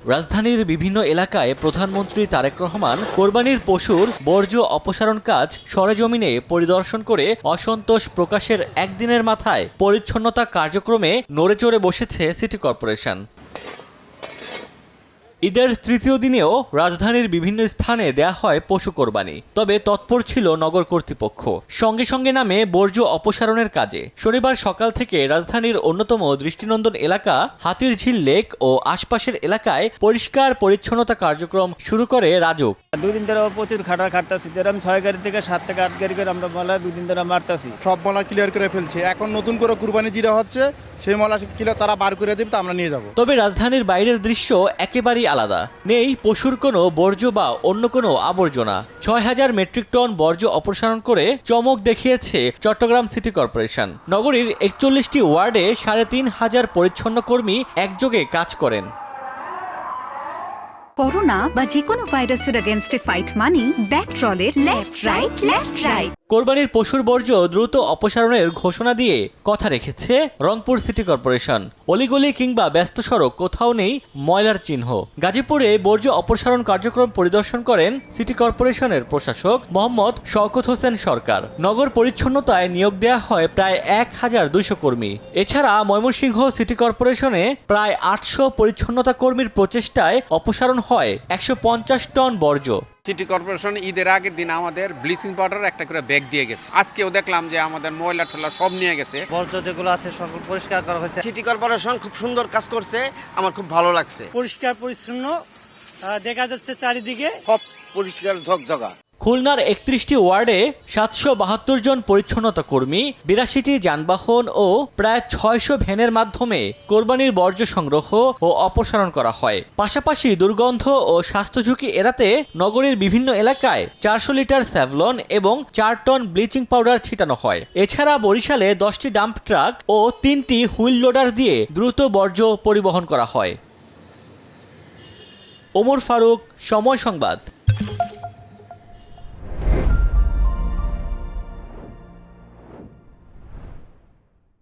রাজধানীর বিভিন্ন এলাকায় প্রধানমন্ত্রী তারেক রহমান কোরবানির পশুর বর্জ্য অপসারণ কাজ সরেজমিনে পরিদর্শন করে অসন্তোষ প্রকাশের একদিনের মাথায় পরিচ্ছন্নতা কার্যক্রমে নড়েচড়ে বসেছে সিটি কর্পোরেশন। ঈদের তৃতীয় দিনেও রাজধানীর বিভিন্ন স্থানে দেয়া হয় পশু কোরবানি, তবে তৎপর ছিল নগর কর্তৃপক্ষ। সঙ্গে সঙ্গে নামে বর্জ্য অপসারণের কাজে। শনিবার সকাল থেকে রাজধানীর অন্যতম দৃষ্টিনন্দন এলাকা হাতিরঝিল লেক ও আশপাশের এলাকায় পরিষ্কার পরিচ্ছন্নতা কার্যক্রম শুরু করে রাজুক। 2 দিন ধরে প্রচুর খাটাচ্ছি, যেরকম 6 গাড়ি থেকে 7 থেকে 8 গাড়ি করে আমরা মলা 2 দিন ধরে মারতাছি। সব মলা ক্লিয়ার করে ফেলছে, এখন নতুন করে কুরবানি জিরা হচ্ছে, সেই মলা ক্লিয়ার তারা বার করে দেবে, তা আমরা নিয়ে যাব। তবে রাজধানীর বাইরের দৃশ্য একেবারেই আলাদা। নেই পশুর কোনো বর্জ্য বা অন্য কোনো আবর্জনা। 6000 মেট্রিক টন বর্জ্য অপসারণ করে চমক দেখিয়েছে চট্টগ্রাম সিটি কর্পোরেশন। নগরীর 41টি ওয়ার্ডে 3500 পরিচ্ছন্ন কর্মী একযোগে কাজ করেন। করোনা বা যে কোনো ভাইরাসের এগেইনস্টে ফাইট মানি ব্যাকট্রলের লেফট রাইট। কোরবানির পশুর বর্জ্য দ্রুত অপসারণের ঘোষণা দিয়ে কথা রেখেছে রংপুর সিটি কর্পোরেশন। অলিগলি কিংবা ব্যস্ত সড়ক কোথাও নেই ময়লার চিহ্ন। গাজীপুরে বর্জ্য অপসারণ কার্যক্রম পরিদর্শন করেন সিটি কর্পোরেশনের প্রশাসক মোহাম্মদ শওকত হোসেন সরকার। নগর পরিচ্ছন্নতায় নিয়োগ দেওয়া হয় প্রায় 1200 কর্মী। এছাড়া ময়মনসিংহ সিটি কর্পোরেশনে প্রায় 800 পরিচ্ছন্নতা কর্মীর প্রচেষ্টায় অপসারণ হয় 150 টন বর্জ্য। সিটি কর্পোরেশন ঈদের আগের দিন আমাদের ব্লিচিং পাউডার একটা করে ব্যাগ দিয়ে গেছে। আজকেও দেখলাম যে আমাদের ময়লা ঠোলা সব নিয়ে গেছে, বর্জ্য যেগুলো আছে সব পরিষ্কার করা হয়েছে। সিটি কর্পোরেশন খুব সুন্দর কাজ করছে, আমার খুব ভালো লাগছে। পরিষ্কার পরিচ্ছন্ন দেখা যাচ্ছে চারিদিকে, সব পরিষ্কার ঝকঝকা। খুলনার 31টি ওয়ার্ডে 772 জন পরিচ্ছন্নতা কর্মী, 82টি যানবাহন ও প্রায় 600 ভ্যানের মাধ্যমে কোরবানির বর্জ্য সংগ্রহ ও অপসারণ করা হয়। পাশাপাশি দুর্গন্ধ ও স্বাস্থ্য ঝুঁকি এড়াতে নগরীর বিভিন্ন এলাকায় 400 লিটার স্যাভলন এবং 4 টন ব্লিচিং পাউডার ছিটানো হয়। এছাড়া বরিশালে 10টি ডাম্প ট্রাক ও 3টি হুইল লোডার দিয়ে দ্রুত বর্জ্য পরিবহন করা হয়। ওমর ফারুক, সময় সংবাদ।